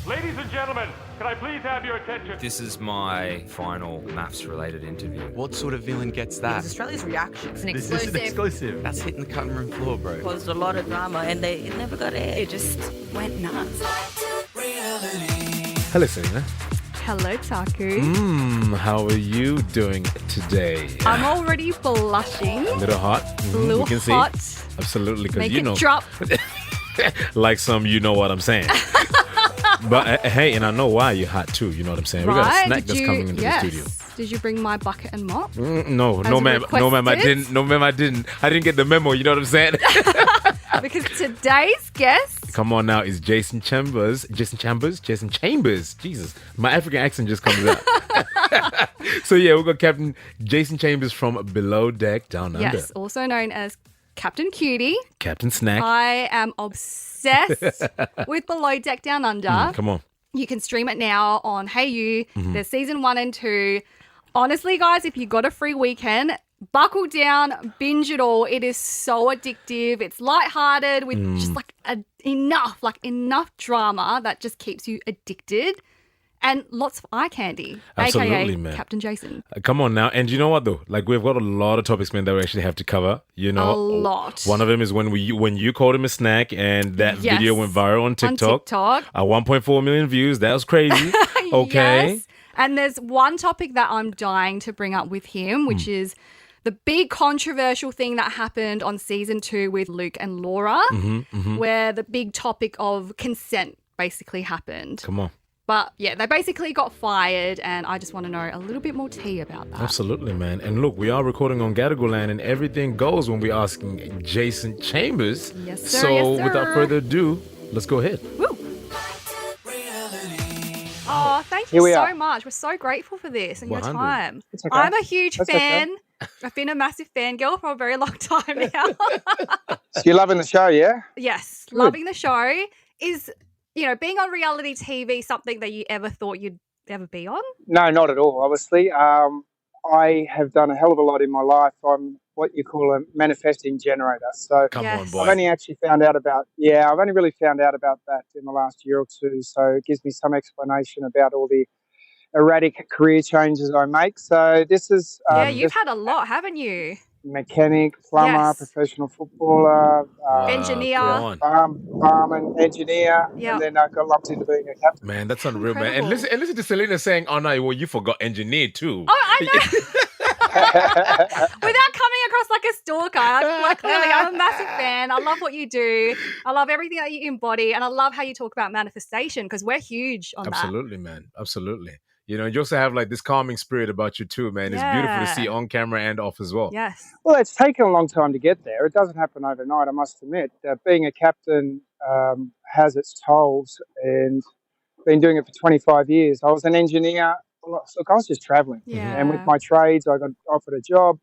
Ladies and gentlemen, can I please have your attention? This is my final maths-related interview. What sort of villain gets that? It's Australia's reaction. It's an This exclusive. is an exclusive. That's hitting the cutting room floor, bro. Caused a lot of drama and it never got aired. It just went nuts. Hello, Selina. Hello, Taku. How are you doing today? I'm already blushing. A little hot. A little we can hot. see. Absolutely, because Make you it know, drop. like some, you know what I'm saying. But hey, and I know why you're hot too. You know what I'm saying. We got a snack that's coming into the studio. Did you bring my bucket and mop? No, As ma'am, I requested? didn't. I didn't get the memo. You know what I'm saying. Because today's guest. Come on now, is Jason Chambers. Jesus, my African accent just comes out. So yeah, we've got Captain Jason Chambers from Below Deck Down Under. Yes, also known as Captain Cutie. Captain Snack. I am obsessed with Below Deck Down Under. Come on. You can stream it now on Hey You. There's season 1 and 2. Honestly, guys, if you got a free weekend, buckle down, binge it all. It is so addictive. It's lighthearted with just like enough drama that just keeps you addicted. And lots of eye candy, Absolutely, aka man. Captain Jason. Come on now. And you know what though? Like we've got a lot of topics, man, that we actually have to cover. You know, A lot. One of them is when you called him a snack, and that Yes. video went viral on TikTok. On TikTok. 1.4 million views. That was crazy. Okay. Yes. And there's one topic that I'm dying to bring up with him, which is the big controversial thing that happened on season 2 with Luke and Laura, where the big topic of consent basically happened. Come on. But yeah, they basically got fired, and I just want to know a little bit more tea about that. Absolutely, man. And look, we are recording on Gadigal Land, and everything goes when we're asking Jason Chambers. Yes, sir. So Yes, sir. without further ado, let's go ahead. Woo. Oh, thank Here you we so are. much. We're so grateful for this and your 100. time. It's okay. I'm a huge That's fan. I've been a massive fangirl for a very long time now. So you're loving the show, yeah? Yes, loving the show. Is, being on reality TV something that you ever thought you'd ever be on? No, not at all, obviously. I have done a hell of a lot in my life. I'm what you call a manifesting generator. So Come Yes. on, boy. I've only actually found out about, I've only really found out about that in the last year or two. So it gives me some explanation about all the erratic career changes I make. So this is Yeah, you've just had a lot, haven't you? mechanic, plumber, Yes. professional footballer, Engineer. Come on. barman, engineer, Yeah. and then I got lumped into being a captain. Man, that's unreal, man. And Incredible. listen to Selena saying, "Oh no, well you forgot engineer too." Oh, I know. Without coming across like a stalker, clearly I'm a massive fan. I love what you do. I love everything that you embody, and I love how you talk about manifestation because we're huge on that. Absolutely, man. Absolutely. You also have like this calming spirit about you too, man. It's beautiful to see Yeah. on camera and off as well. Yes. Well, it's taken a long time to get there. It doesn't happen overnight, I must admit. Being a captain has its tolls, and been doing it for 25 years. I was an engineer. Look, I was just travelling. Yeah. And with my trades, I got offered a job,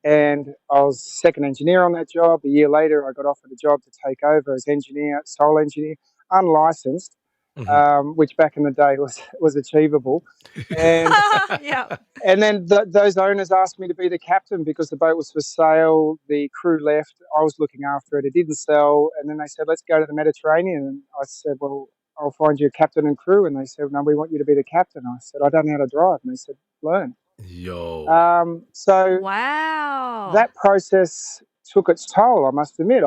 and I was second engineer on that job. A year later, I got offered a job to take over as engineer, sole engineer, unlicensed, which back in the day was achievable. And Yeah. and then those owners asked me to be the captain because the boat was for sale. The crew left. I was looking after it. It didn't sell. And then they said, let's go to the Mediterranean. And I said, well, I'll find you a captain and crew. And they said, no, we want you to be the captain. I said, I don't know how to drive. And they said, learn. Yo. So Wow. that process took its toll, I must admit.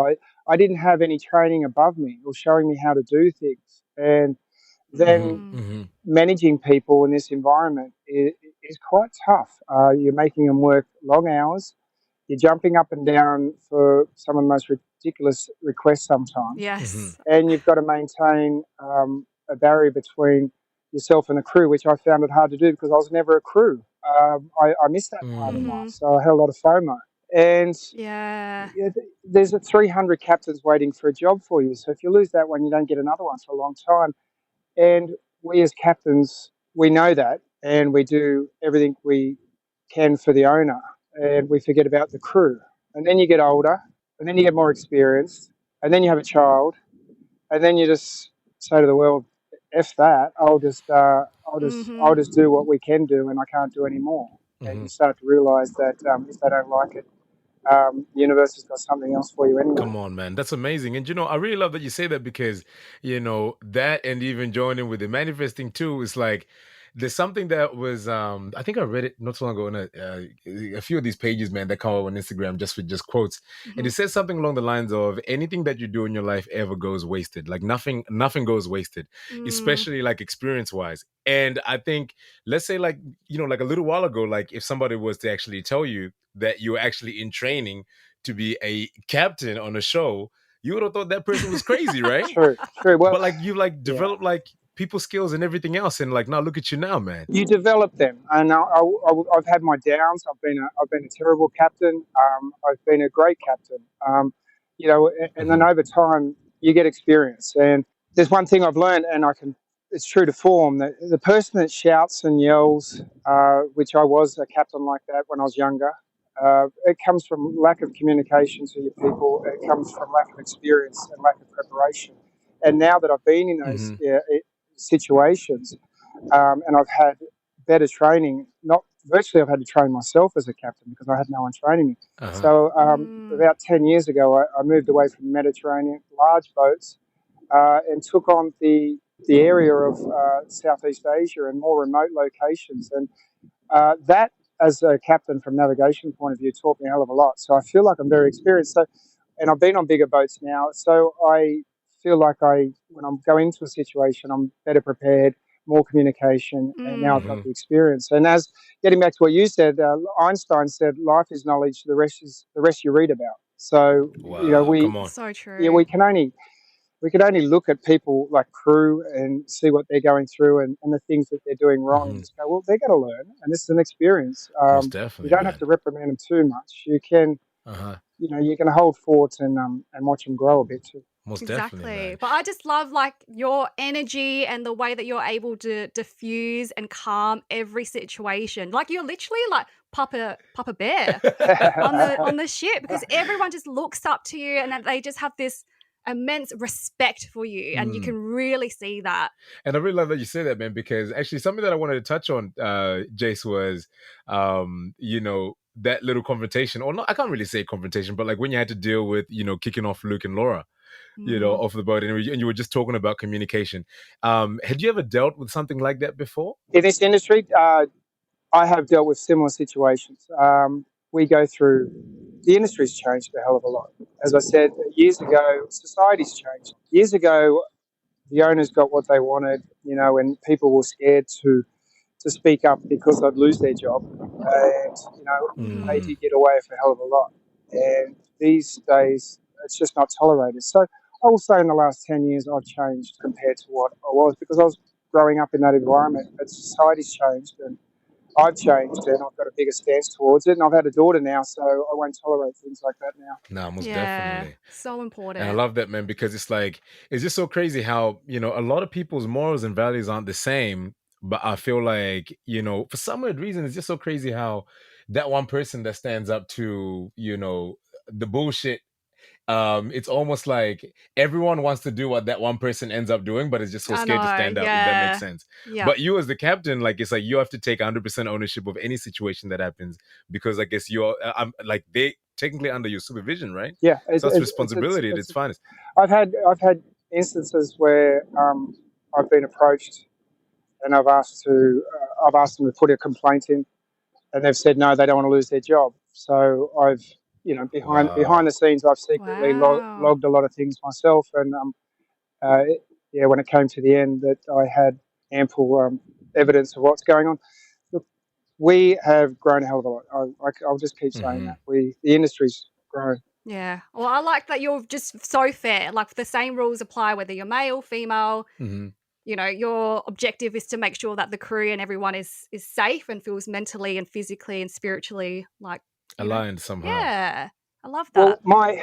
I didn't have any training above me or showing me how to do things. And then managing people in this environment is quite tough. You're making them work long hours. You're jumping up and down for some of the most ridiculous requests sometimes. Yes. And you've got to maintain a barrier between yourself and the crew, which I found it hard to do because I was never a crew. I missed that part of life, so I had a lot of FOMO. And Yeah. there's 300 captains waiting for a job for you. So if you lose that one, you don't get another one for a long time. And we as captains, we know that, and we do everything we can for the owner, and we forget about the crew. And then you get older, and then you get more experienced, and then you have a child, and then you just say to the world, "F that! I'll just do what we can do, and I can't do any more." And you start to realise that if they don't like it, the universe has got something else for you anyway. Come on, man. That's amazing. And, I really love that you say that because, that and even joining with the manifesting too is like, there's something that was, I think I read it not so long ago in a few of these pages, man, that come up on Instagram just with just quotes. And it says something along the lines of anything that you do in your life ever goes wasted. Like nothing goes wasted, especially like experience wise. And I think, let's say like, like a little while ago, like if somebody was to actually tell you that you're actually in training to be a captain on a show, you would have thought that person was crazy, right? True. Well, but like you like develop like people skills and everything else, and like now look at you now, man. You develop them, and I've had my downs. I've been a terrible captain. I've been a great captain. And then over time you get experience. And there's one thing I've learned, and it's true to form, that the person that shouts and yells, which I was a captain like that when I was younger, it comes from lack of communication to your people. It comes from lack of experience and lack of preparation. And now that I've been in those situations, and I've had better training, virtually I've had to train myself as a captain because I had no one training me. So about 10 years ago, I moved away from the Mediterranean, large boats, and took on the area of Southeast Asia and more remote locations. And that, as a captain from navigation point of view, taught me a hell of a lot. So I feel like I'm very experienced. And I've been on bigger boats now, so I feel like when I'm going into a situation, I'm better prepared, more communication, and now I've got the experience. And as getting back to what you said, Einstein said, "Life is knowledge. The rest you read about." So come on. So true. Yeah, we can only look at people like crew and see what they're going through and the things that they're doing wrong, and just go, well, they're going to learn, and this is an experience. Most definitely, you don't have to reprimand them too much. You can, you can hold fort and watch them grow a bit too. Most exactly. definitely, man. But I just love like your energy and the way that you're able to diffuse and calm every situation. Like you're literally like Papa Bear on the ship, because everyone just looks up to you and they just have this immense respect for you, and you can really see that. And I really love that you say that, man, because actually something that I wanted to touch on, Jace, was that little confrontation, or not, I can't really say confrontation, but like when you had to deal with kicking off Luke and Laura off the boat, and you were just talking about communication. Had you ever dealt with something like that before? In this industry, I have dealt with similar situations. The industry's changed a hell of a lot. As I said, years ago, society's changed. Years ago, the owners got what they wanted, and people were scared to speak up because they'd lose their job. And, they did get away with a hell of a lot. And these days, it's just not tolerated. So I will say in the last 10 years, I've changed compared to what I was, because I was growing up in that environment. But society's changed, and I've changed, and I've got a bigger stance towards it. And I've had a daughter now, so I won't tolerate things like that now. No, most definitely. So important. And I love that, man, because it's like, it's just so crazy how, a lot of people's morals and values aren't the same. But I feel like, for some weird reason, it's just so crazy how that one person that stands up to, the bullshit, it's almost like everyone wants to do what that one person ends up doing, but it's just so scared to stand up, if that makes sense. Yeah. But you as the captain, like, it's like you have to take 100% ownership of any situation that happens, because I guess you're like they technically under your supervision, right? Yeah. So that's responsibility at its finest. I've had instances where I've been approached and I've asked them to put a complaint in, and they've said no, they don't want to lose their job. So I've behind the scenes, I've secretly logged a lot of things myself, and when it came to the end, that I had ample evidence of what's going on. Look, we have grown a hell of a lot. I'll just keep saying that. The industry's grown. Yeah. Well, I like that you're just so fair. Like the same rules apply whether you're male, female. Your objective is to make sure that the crew and everyone is safe and feels mentally and physically and spiritually like aligned somehow. Yeah, I love that. Well,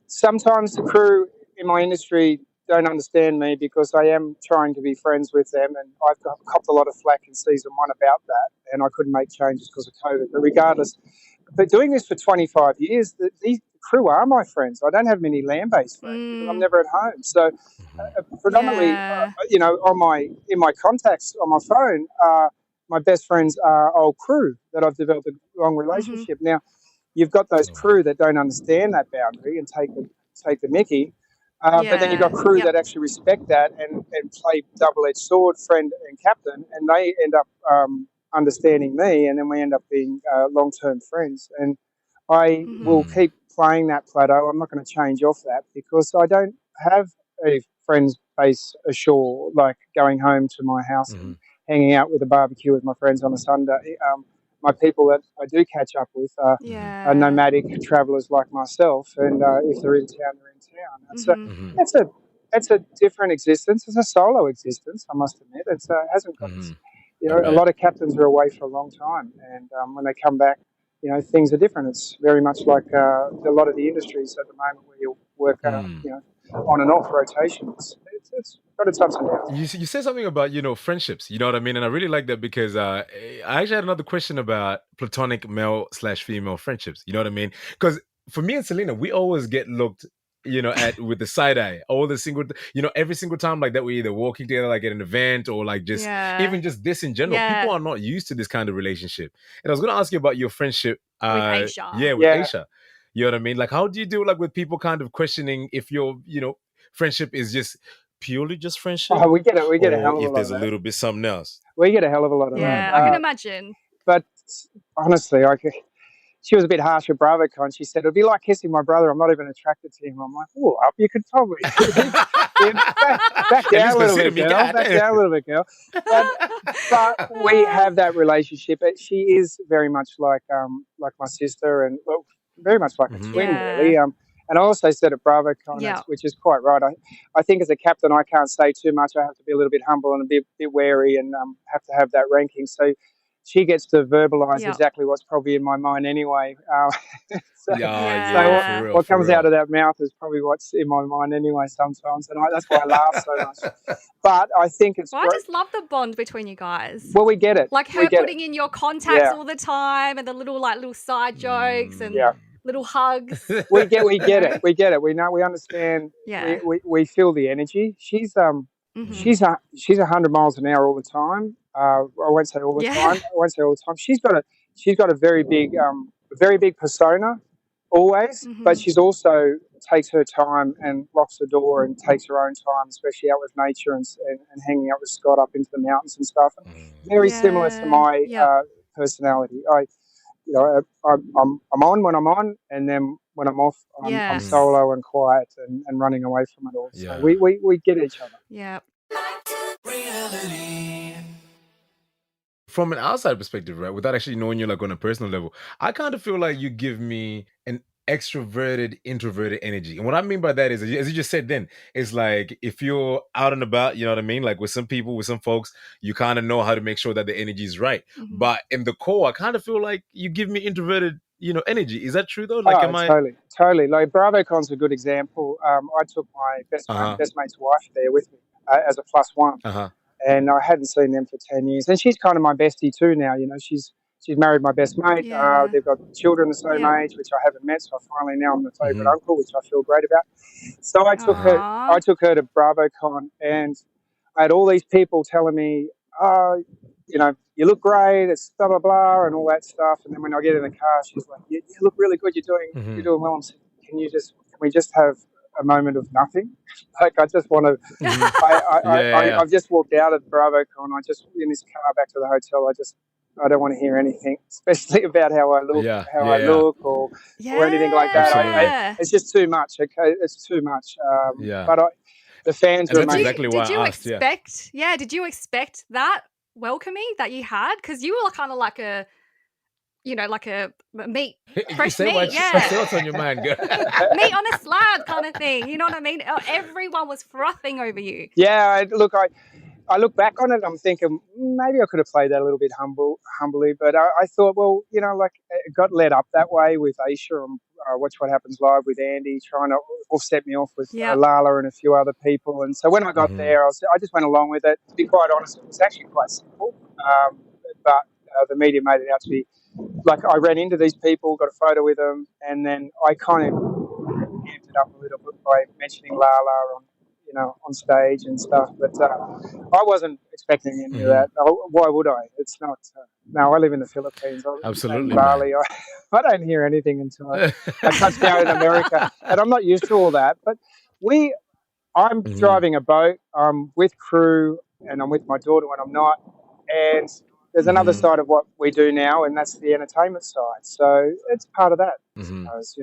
sometimes the crew in my industry don't understand me because I am trying to be friends with them, and I've copped a lot of flack in season 1 about that, and I couldn't make changes because of COVID. But regardless, doing this for 25 years, these crew are my friends. I don't have many land-based friends because I'm never at home. So predominantly, in my contacts on my phone, my best friends are old crew that I've developed a long relationship. Now, you've got those crew that don't understand that boundary and take the mickey. But then you've got crew that actually respect that and play double-edged sword, friend and captain, and they end up understanding me, and then we end up being long-term friends. And I will keep playing that plateau. I'm not going to change off that because I don't have a friends base ashore, like going home to my house and hanging out with a barbecue with my friends on a Sunday. My people that I do catch up with are nomadic travellers like myself, and if they're in town, they're in town. So it's a different existence. It's a solo existence, I must admit. It hasn't got a lot of captains are away for a long time, and when they come back, things are different. It's very much like a lot of the industries at the moment where you work, on and off rotations. It's got its ups and downs. You said something about, friendships, you know what I mean? And I really like that because I actually had another question about platonic male/female friendships, you know what I mean? Because for me and Selina, we always get looked, at with the side eye, every single time like that, we're either walking together like at an event or like just even just this in general. People are not used to this kind of relationship. And I was going to ask you about your friendship. With Aesha. Yeah, with Aesha. You know what I mean? Like, how do you do like with people kind of questioning if your, friendship is just purely just friendship? Oh, we get a hell of a lot. If there's of a little bit something else. We get a hell of a lot of that. Yeah, I can imagine. But honestly, she was a bit harsh with BravoCon. She said, it'd be like kissing my brother. I'm not even attracted to him. I'm like, oh, you could probably back down a little bit, girl. Back down a little bit, girl. But we have that relationship. She is very much like my sister, and very much like a twin, really. And I also said at BravoCon, which is quite right. I think as a captain, I can't say too much. I have to be a little bit humble and a bit wary, and have to have that ranking. So she gets to verbalise exactly what's probably in my mind anyway. So what comes out of that mouth is probably what's in my mind anyway sometimes, and that's why I laugh so much. But I think it's. Well, I just love the bond between you guys. Well, we get it. Like her putting in your contacts all the time, and the little side jokes and little hugs. We get it. We get it. We know. We understand. Yeah. We feel the energy. She's 100 miles an hour all the time. I won't say all the time. She's got a very big persona always, but she's also takes her time and locks the door and takes her own time, especially out with nature and hanging out with Scott up into the mountains and stuff. Very similar to my personality. I'm on when I'm on, and then when I'm off, I'm solo and quiet and running away from it all. So we get each other. Yeah. From an outside perspective, right, without actually knowing you like on a personal level, I kind of feel like you give me an extroverted, introverted energy. And what I mean by that is, as you just said then, it's like if you're out and about, you know what I mean? Like with some people, with some folks, you kind of know how to make sure that the energy is right. But in the core, I kind of feel like you give me introverted, energy. Is that true though? Like, Totally. Like BravoCon's a good example. I took my best mate's wife there with me as a +1. And I hadn't seen them for 10 years. And she's kind of my bestie too now. She's married my best mate. They've got children the same age, which I haven't met. So finally now I'm the favourite uncle, which I feel great about. So I took her to BravoCon, and I had all these people telling me, you look great, it's blah, blah, blah, and all that stuff. And then when I get in the car, she's like, you look really good. You're doing well. I'm saying, can we just have a moment of nothing? Like, I just want to. I've just walked out of BravoCon. I just in this car back to the hotel. I don't want to hear anything, especially about how I look, I look, or anything like that. It's just too much. Okay, it's too much. But the fans are amazing. Exactly why I asked. Did you expect that welcoming that you had? Because you were kind of like a. Like a fresh meat, Say what's on your mind, girl. Meat on a slab kind of thing. You know what I mean? Everyone was frothing over you. Yeah, I look back on it, I'm thinking maybe I could have played that a little bit humbly, but I thought, well, it got led up that way with Aesha and Watch What Happens Live with Andy, trying to offset me off with Lala and a few other people. And so when I got there, I just went along with it. To be quite honest, it was actually quite simple, but the media made it out to be like I ran into these people, got a photo with them, and then I kind of amped it up a little bit by mentioning Lala on stage and stuff. But I wasn't expecting any of that. Why would I? It's not. No, I live in the Philippines. I live Absolutely, in Bali. I don't hear anything until I touch down in America, and I'm not used to all that. But I'm driving a boat. I'm with crew, and I'm with my daughter when I'm not. And there's another side of what we do now, and that's the entertainment side. So it's part of that, I suppose.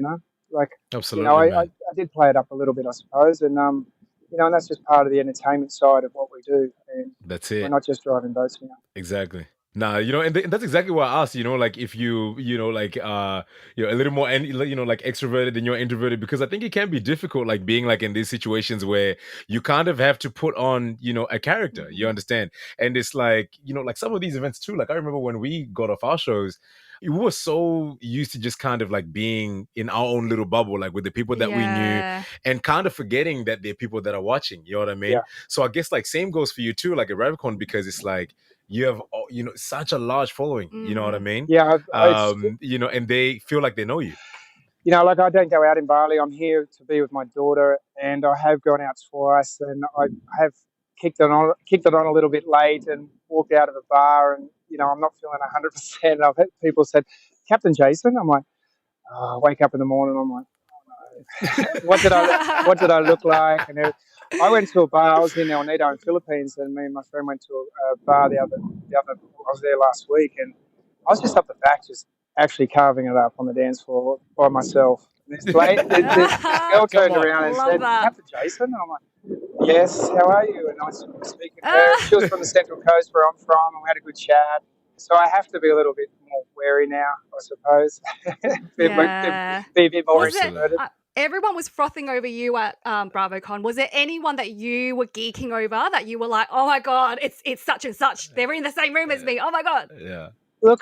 Like Absolutely, I did play it up a little bit, I suppose, and and that's just part of the entertainment side of what we do. And that's it. We're not just driving boats now. Exactly. Nah, and that's exactly why I asked, like if you're a little more, like extroverted than you're introverted, because I think it can be difficult, like being like in these situations where you kind of have to put on, a character, you understand? And it's like, like some of these events too, like I remember when we got off our shows, we were so used to just kind of like being in our own little bubble, like with the people that we knew, and kind of forgetting that there are people that are watching, you know what I mean? Yeah. So I guess like same goes for you too, like at BravoCon, because it's like, you have, such a large following, you know what I mean? Yeah. And they feel like they know you. Like I don't go out in Bali. I'm here to be with my daughter, and I have gone out twice, and I have kicked it on a little bit late and walked out of a bar, and I'm not feeling 100%. I've had people said, Captain Jason. I'm like, I wake up in the morning. I'm like, oh, no. what did I look like? And I went to a bar. I was in El Nido in Philippines, and me and my friend went to a bar the other. I was there last week, and I was just up the back, just actually carving it up on the dance floor by myself. This girl turned around and said, Captain Jason? And I'm like, yes, how are you? And I was speaking to her. She was from the Central Coast where I'm from, and we had a good chat. So I have to be a little bit more wary now, I suppose. be a bit more introverted. Everyone was frothing over you at BravoCon. Was there anyone that you were geeking over that you were like, oh my God, it's such and such. They're in the same room as me. Oh my God. Yeah. Look,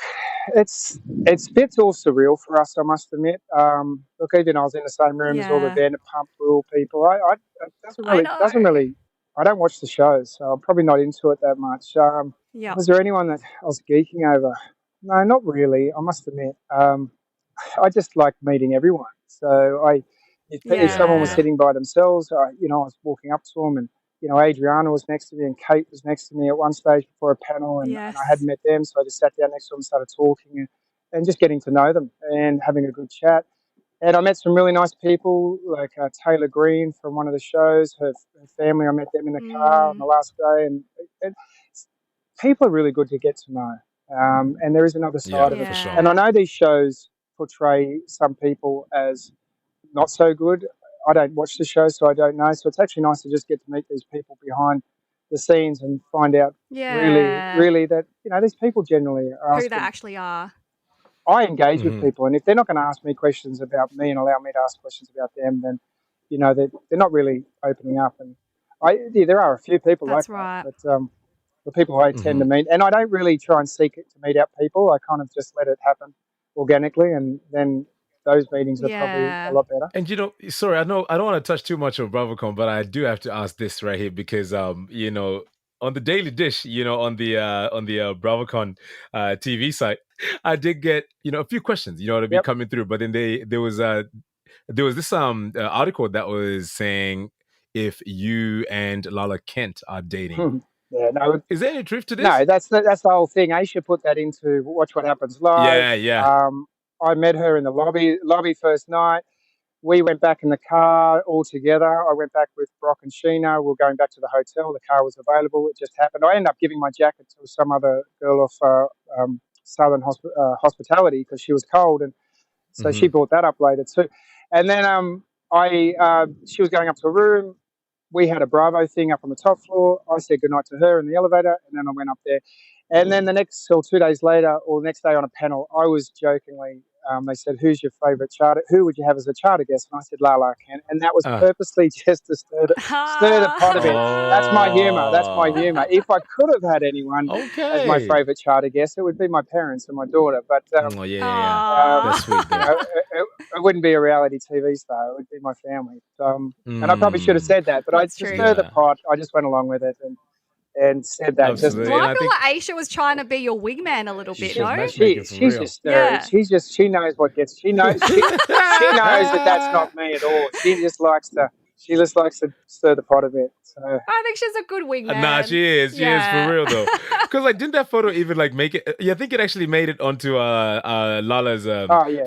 it's a bit all surreal for us, I must admit. Look, even I was in the same room as all the Vanderpump Rule people. Doesn't really. I don't watch the shows, so I'm probably not into it that much. Was there anyone that I was geeking over? No, not really. I must admit. I just like meeting everyone. So if someone was sitting by themselves, I was walking up to them, and Adriana was next to me, and Kate was next to me at one stage before a panel, and I hadn't met them, so I just sat down next to them and started talking and just getting to know them and having a good chat. And I met some really nice people, like Taylor Green from one of the shows. Her family, I met them in the car on the last day, and people are really good to get to know. And there is another side of it. For sure. And I know these shows portray some people as not so good. I don't watch the show, so I don't know. So it's actually nice to just get to meet these people behind the scenes and find out really that, these people generally are who they actually are. I engage with people, and if they're not going to ask me questions about me and allow me to ask questions about them, then, they're not really opening up. And there are a few people That's like right. that, but the people I tend to meet, and I don't really try and seek it to meet out people. I kind of just let it happen organically, and then those meetings are probably a lot better. And sorry, I know I don't want to touch too much on BravoCon, but I do have to ask this right here because on the Daily Dish, on the BravoCon TV site, I did get a few questions, to be coming through. But then there was this article that was saying if you and Lala Kent are dating. Is there any truth to this? No, that's the whole thing. Aesha put that into Watch What Happens Live. Yeah. I met her in the lobby first night. We went back in the car all together. I went back with Brock and Sheena. We were going back to the hotel. The car was available. It just happened. I ended up giving my jacket to some other girl off Southern Hospitality because she was cold, and so she brought that up later too. And then she was going up to a room. We had a Bravo thing up on the top floor. I said goodnight to her in the elevator, and then I went up there. And then the next 2 days later, or the next day on a panel, I was jokingly, they said, who's your favourite charter? Who would you have as a charter guest? And I said, Lala Kent. And that was purposely just to stir the pot a bit. That's my humour. If I could have had anyone as my favourite charter guest, it would be my parents and my daughter. But that's sweet. It wouldn't be a reality TV star. It would be my family. And I probably should have said that. But to stir the pot, I just went along with it. And said that. Absolutely. I feel like Aesha was trying to be your wingman a little bit, no? She's just she knows what gets. She knows that that's not me at all. She just likes to She just likes to stir the pot a bit. So I think she's a good wingman. Nah, she is. She is for real though. Because like, didn't that photo even like make it? Yeah, I think it actually made it onto Lala's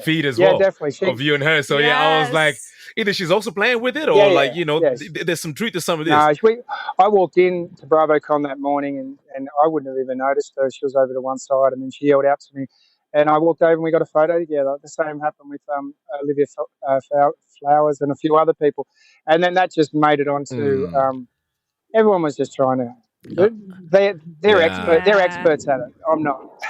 feed as well. Yeah, definitely. Of you and her. So yeah, I was like, either she's also playing with it, or like there's some truth to some of this. No, I walked in to BravoCon that morning, and I wouldn't have even noticed her. She was over to one side, and then she yelled out to me, and I walked over and we got a photo together. The same happened with Olivia Flowers and a few other people, and then that just made it onto. Everyone was just trying to. They're experts at it. I'm not.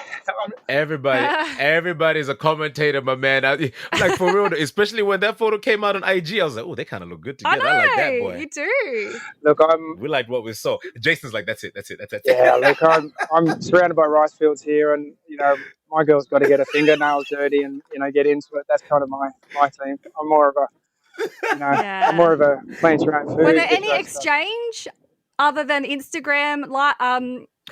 Everybody's a commentator, my man. Like for real, especially when that photo came out on IG, I was like, oh, they kind of look good together. I like that, boy. You do. Look, we liked what we saw. Jason's like, that's it. Yeah, look, I'm surrounded by rice fields here, and my girl's got to get her fingernails dirty and get into it. That's kind of my team. I'm more of a I'm more of a plant your own food. Were there any exchange other than Instagram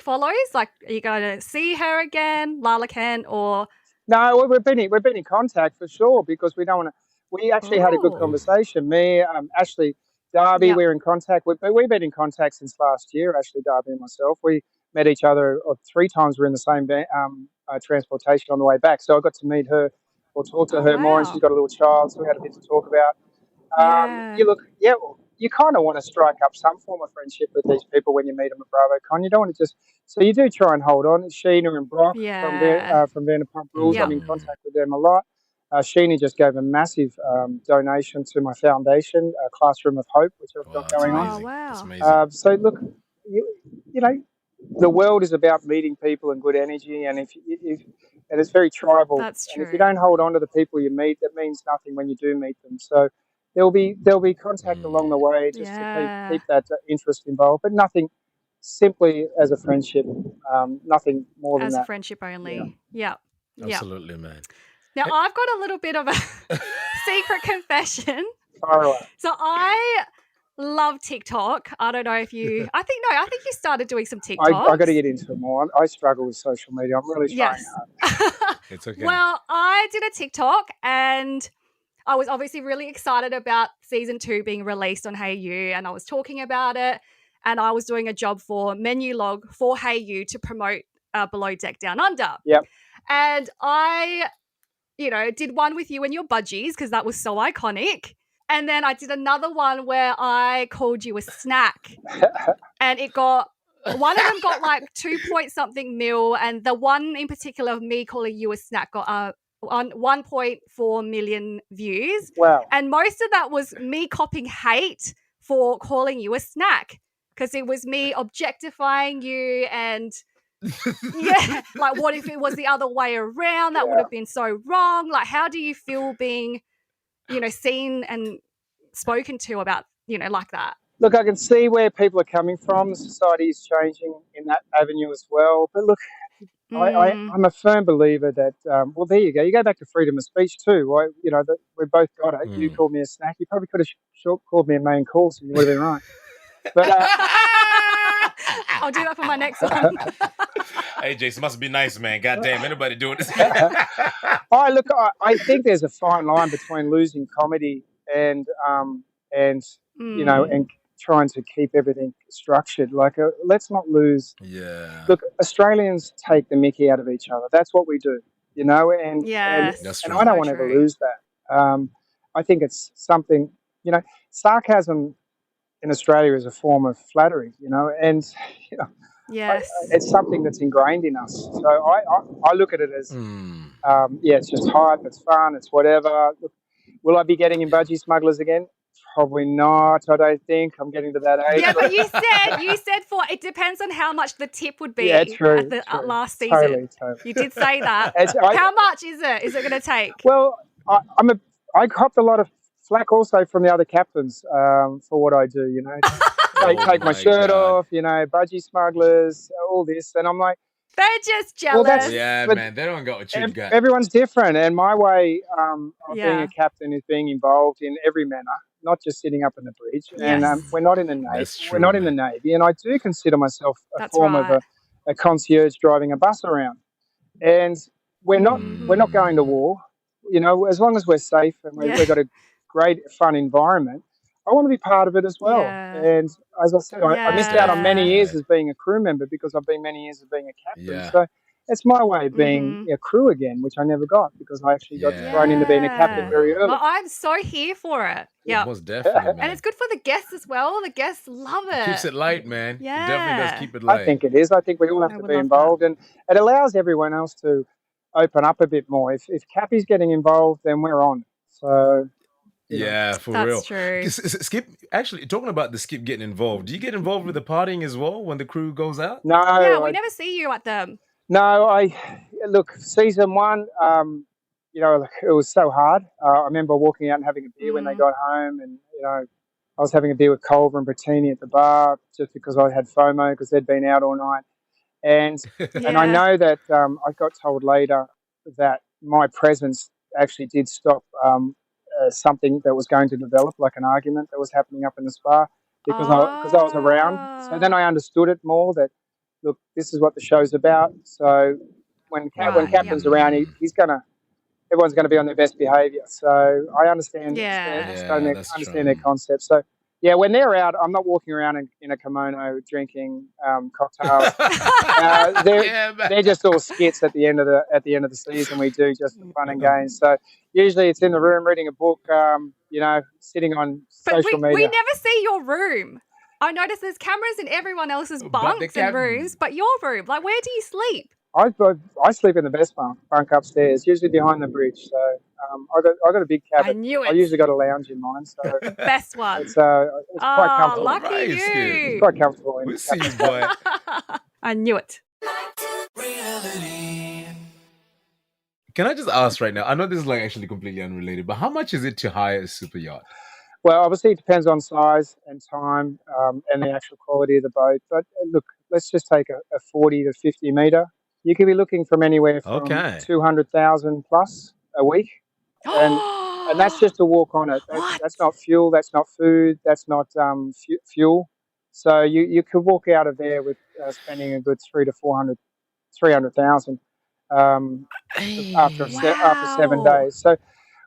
follows? Like, are you going to see her again, Lala Kent, or? No, we've been in contact for sure, because we don't want to. We actually had a good conversation. Me, Ashley, Darby, we're in contact with, but we've been in contact since last year. Ashley, Darby, and myself. We met each other 3 times. We're in the same transportation on the way back, so I got to meet her or talk to her more, and she's got a little child, so we had a bit to talk about. You kind of want to strike up some form of friendship with these people when you meet them at BravoCon. You don't want to just... So you do try and hold on. Sheena and Brock from Vanderpump Rules, I'm in contact with them a lot. Sheena just gave a massive donation to my foundation, Classroom of Hope, which I've got going on. Oh, wow. That's amazing. So look, the world is about meeting people and good energy, and if and it's very tribal. That's true. And if you don't hold on to the people you meet, that means nothing when you do meet them. So there'll be contact along the way just to keep that interest involved, but nothing, simply as a friendship, nothing more than that. As a friendship only. Yeah. Absolutely, man. Now, I've got a little bit of a secret confession. Far away. So I love TikTok. I don't know if you... I think you started doing some TikToks. I got to get into it more. I struggle with social media. I'm really trying hard. It's okay. Well, I did a TikTok, and I was obviously really excited about season 2 being released on Hey You, and I was talking about it, and I was doing a job for Menu Log for Hey You to promote Below Deck Down Under. Yep. And I, did one with you and your budgies because that was so iconic. And then I did another one where I called you a snack, and one of them got like 2 point something mil, and the one in particular of me calling you a snack got 1.4 million views. Wow. And most of that was me copping hate for calling you a snack, because it was me objectifying you, and like, what if it was the other way around? That would have been so wrong. Like, how do you feel being, seen and spoken to about, like that? Look, I can see where people are coming from. Society is changing in that avenue as well. But look, I'm a firm believer that, there you go. You go back to freedom of speech too. We both got it. You called me a snack. You probably could have called me a main course and you would have been right. But I'll do that for my next one. Hey, Jason, must be nice, man. Goddamn, anybody doing this? I think there's a fine line between losing comedy and trying to keep everything structured. Like, let's not lose. Yeah. Look, Australians take the mickey out of each other. That's what we do, and That's and I don't want to ever lose that. I think it's something, sarcasm in Australia is a form of flattery, and it's something that's ingrained in us. So I look at it as, it's just hype, it's fun, it's whatever. Look, will I be getting in budgie smugglers again? Probably not. I don't think I'm getting to that age. Yeah, but you said it depends on how much the tip would be at the last season. Totally. You did say that. How much is it? Is it going to take? Well, I copped a lot of flack also from the other captains for what I do. Take my shirt off. Budgie smugglers, all this, and I'm like, they're just jealous. Well, man, they don't got what you've got. Everyone's different, and my way of being a captain is being involved in every manner, not just sitting up in the bridge. And we're not in the Navy. We're not in the Navy, and I do consider myself a form of a concierge driving a bus around. And we're not going to war. As long as we're safe and we've got a great, fun environment, I want to be part of it as well. Yeah. And as I said, I missed out on many Yeah. years as being a crew member because I've been many years as being a captain. Yeah. So it's my way of being Mhm. a crew again, which I never got because I actually got Yeah. thrown into being a captain very early. Well, I'm so here for it. Yeah. Most definitely, man. And it's good for the guests as well. The guests love it. Keeps it light, man. It definitely Yeah. does keep it light. I think it is. I think we all have I to would be love involved, and it allows everyone else to open up a bit more. If Cappy's getting involved, then we're on. So you know. Yeah, for That's real. true. Skip, actually, talking about the Skip getting involved, do you get involved with the partying as well when the crew goes out? No, Yeah, we I, never see you at them. no. I look season one. You know, like, it was so hard. I remember walking out and having a beer when they got home, and you know, I was having a beer with Culver and Bettini at the bar just because I had FOMO because they'd been out all night. And I Yeah. know that I got told later that my presence actually did stop something that was going to develop, like an argument that was happening up in the spa, because I was around. So then I understood it more. That look, this is what the show's about. So when Right, Captain's yep. around, everyone's going to be on their best behaviour. So I understand Yeah. understand their concept. So yeah, when they're out, I'm not walking around in a kimono drinking cocktails. They're just all skits at the end of the season. We do just for fun and games. So usually it's in the room reading a book. You know, sitting on But social we media. never see your room. I notice there's cameras in everyone else's bunks and rooms, but your room, like, where do you sleep? I sleep in the best bunk upstairs, usually behind the bridge. So I got a big cabin. I knew it. I usually got a lounge in mine, so The best one. it's quite comfortable. Lucky Right, you. It's quite comfortable. We'll see you, boy. I knew it. Can I just ask right now? I know this is like actually completely unrelated, but how much is it to hire a super yacht? Well, obviously it depends on size and time and the actual quality of the boat. But look, let's just take a 40 to 50 metre. You could be looking from anywhere from 200,000 plus a week, and that's just to walk on it. That's not fuel. That's not food. That's not fuel. So you could walk out of there with spending a good 300,000 after 7 days. So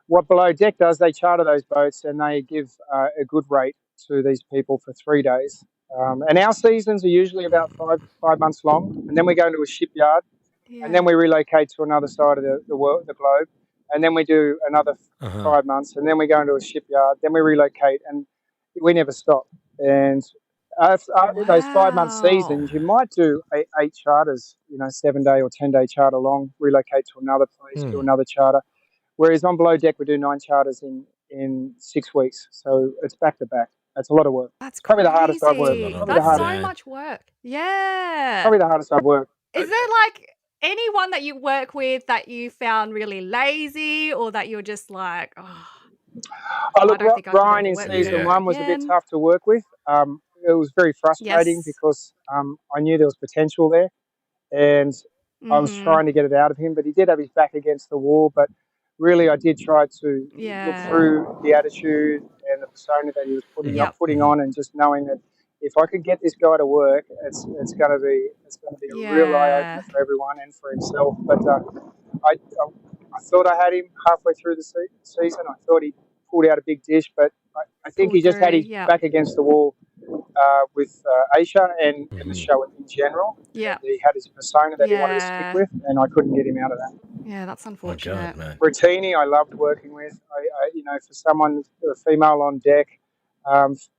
what Below Deck does, they charter those boats and they give a good rate to these people for 3 days. And our seasons are usually about 5 months long, and then we go into a shipyard, and then we relocate to another side of the world, the globe, and then we do another 5 months, and then we go into a shipyard, then we relocate, and we never stop. And after those 5 month seasons, you might do 8 charters, 7 day or 10 day charter long, relocate to another place, do another charter. Whereas on Below Deck, we do 9 charters in 6 weeks. So it's back to back. That's a lot of work. That's probably the hardest I've worked. That's so much work. Yeah. Probably the hardest I've worked. Is there like anyone that you work with that you found really lazy or that you're just like, look, Ryan in season 1 was a bit tough to work with. It was very frustrating because I knew there was potential there, and I was trying to get it out of him, but he did have his back against the wall. But really, I did try to look through the attitude and the persona that he was putting on, and just knowing that if I could get this guy to work, it's going to be a real eye opener for everyone and for himself. But I thought I had him halfway through the season. I thought he pulled out a big dish, but I think he just had his back against the wall with Aesha and the show in general. Yeah, he had his persona that he wanted to stick with, and I couldn't get him out of that. Yeah, that's unfortunate. Bettini, I loved working with. For someone, a female on deck,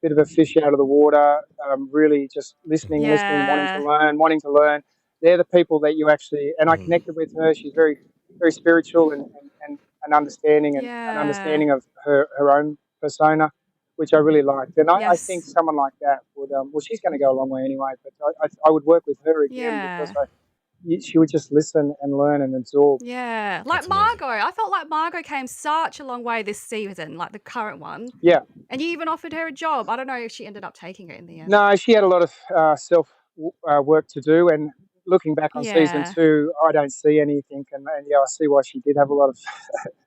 bit of a fish out of the water, really just listening, wanting to learn. They're the people that you actually, and I connected with her. She's very, very spiritual and understanding and an understanding of her own persona, which I really liked. And I think someone like that would, she's going to go a long way anyway, but I would work with her again because she would just listen and learn and absorb. Yeah, like Margot. I felt like Margot came such a long way this season, like the current one. Yeah. And you even offered her a job. I don't know if she ended up taking it in the end. No, she had a lot of self work to do, and looking back on season 2, I don't see anything, and I see why she did have a lot of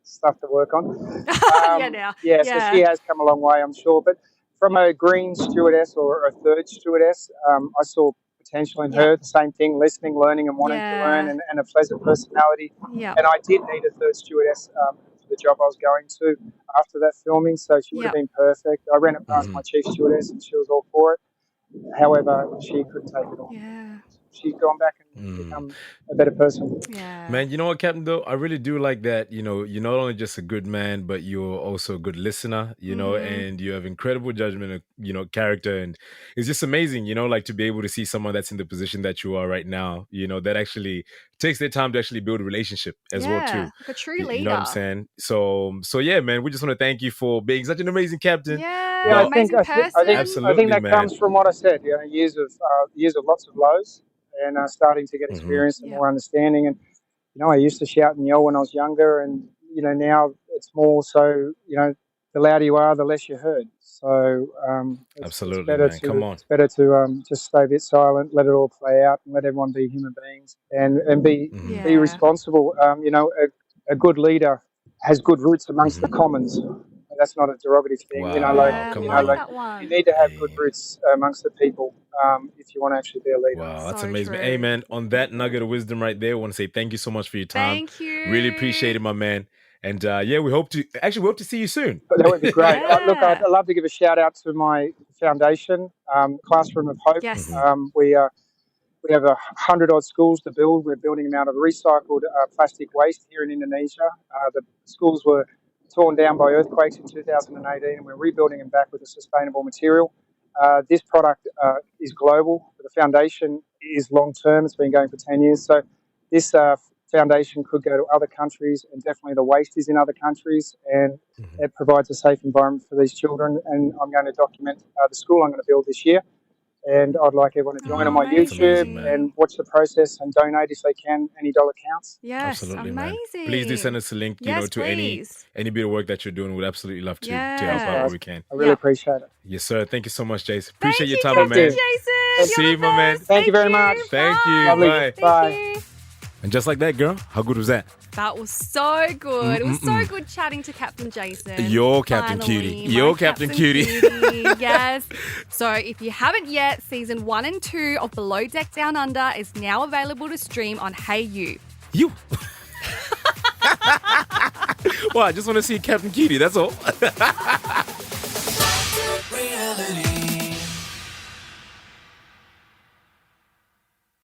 stuff to work on. So she has come a long way, I'm sure. But from a green stewardess or a third stewardess, I saw potential in her. The same thing, listening, learning, and wanting to learn, and a pleasant personality. And I did need a third stewardess for the job I was going to after that filming, so she would have Yep. been perfect. I ran it past my chief stewardess and she was all for it. However, she couldn't take it on. Yeah. She's gone back and become a better person. Yeah. Man, you know what, Captain, though? I really do like that. You know, you're not only just a good man, but you're also a good listener, you know, and you have incredible judgment of, you know, character. And it's just amazing, you know, like to be able to see someone that's in the position that you are right now, you know, that actually takes their time to actually build a relationship as well, too. Like a true leader. You know what I'm saying? So yeah, man, we just want to thank you for being such an amazing captain. Yeah, amazing person. I think that comes from what I said. You know, years of lots of lows, and starting to get experience and more understanding. And you know, I used to shout and yell when I was younger, and you know, now it's more so. You know, the louder you are, the less you're heard. So Absolutely, it's better man. to, Come on. It's better to just stay a bit silent, let it all play out, and let everyone be human beings, and be responsible. You know, a good leader has good roots amongst the commons. That's not a derogative thing. Wow. You know, like, Come you on. know, like you need to have good roots amongst the people if you want to actually be a leader. Wow, that's So amazing. true. Hey, man, on that nugget of wisdom right there, I want to say thank you so much for your time. Thank you. Really appreciate it, my man. And yeah, we hope to see you soon. But that would be great. Yeah. Look, I'd love to give a shout out to my foundation, Classroom of Hope. Yes. We have 100-odd schools to build. We're building them out of recycled plastic waste here in Indonesia. The schools were torn down by earthquakes in 2018, and we're rebuilding them back with a sustainable material. This product is global. The foundation is long-term. It's been going for 10 years. So this foundation could go to other countries, and definitely the waste is in other countries, and it provides a safe environment for these children. And I'm going to document the school I'm going to build this year. And I'd like everyone to join on my amazing. YouTube and watch the process and donate if they can. Any dollar counts. Yes, Absolutely, amazing. man. Please do send us a link, you know, to please. any bit of work that you're doing. We'd absolutely love to help Yeah. out where we can. I really appreciate it. Yes, sir. Thank you so much, Jason. Thank Appreciate your you, time, my Captain man. Jason. See You're you, the my man. best. Thank you very much. Thank you. Lovely. Bye. Bye. Thank you. And just like that, girl, how good was that? That was so good. It was so good chatting to Captain Jason. Your Captain Finally, Cutie. Your my Captain Cutie. Yes. So if you haven't yet, season 1 and 2 of Below Deck Down Under is now available to stream on Hey You. You. Well, I just want to see Captain Cutie. That's all. Reality.